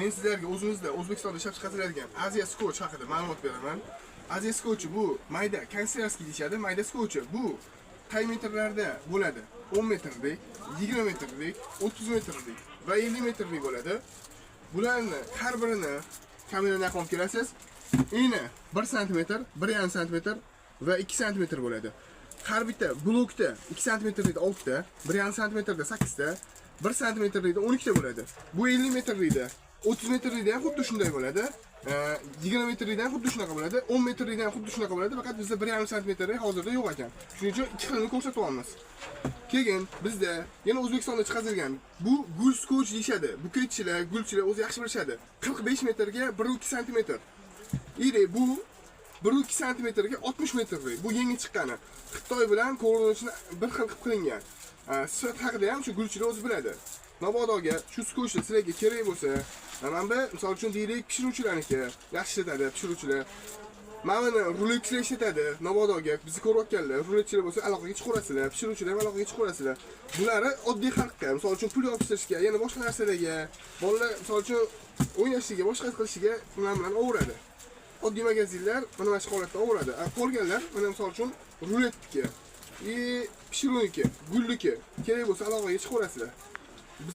men sizlarga o'zimizda O'zbekistonda ishlab chiqariladigan Aziya Scotch haqida ma'lumot beraman. Aziya Scotch bu mayda kanslerskiy deyshadi, mayda Scotch bu qay metrlarda bo'ladi? 10 metrlik, 20 metrlik, 30 metrlik va 50 metrlik bo'ladi. Bularni har birini kameraga olib kelasiz. Eni 1 sm, 1,5 sm va 2 sm bo'ladi. Har bitta blokda 2 sm oltita, 1,5 sm 8 ta, 1 sm 12 ta bo'ladi. Bu 50 metrlikda, 30 metrlikda ham xuddi shunday bo'ladi. 20 metrlikda ham xuddi shunaqa bo'ladi, 10 metrlikda ham xuddi shunaqa bo'ladi, faqat bizda 1,5 sm hozirda yo'q ekan. Shuning uchun ikki xilini ko'rsatyapmiz. Keyin bizda yana O'zbekistonda chiqarilgan bu gul Scotch deyshadi. Buketchilar, gulchilar o'zi yaxshi bilishadi. 45 metrga 1,2 sm. Iri bu 1,2 sm ga 60 metrlik. Bu yangi chiqqani. Xitoy bilan ko'rinishni bir xil qilib qilingan. Sifat haqida ham shu gulchilar o'zi biladi. Mabodoga shu Scotchlar sizlarga kerak bo'lsa, mana bu misol uchun deylik pishiruvchilarniki yaxshi ishlatadi, pishiruvchilar. Mana buni ruletchilar ishlatadi. Mabodoga bizni ko'rayotganlar, ruletchilar bo'lsa aloqaga chiqarasizlar, pishiruvchilar ham aloqaga chiqarasizlar. Bularni oddiy xalqqa, misol uchun pul yopishtirishga, yana boshqa narsalarga, bolalar misol uchun o'ynashiga, boshqa qilishiga bular bilan ovuradi. Oddiy magazinlar mana mana shu holatda ovuradi. Qolganlar mana misol uchun ruletniki, pishiruvniki, gulliki kerak bo'lsa aloqaga chiqarasizlar.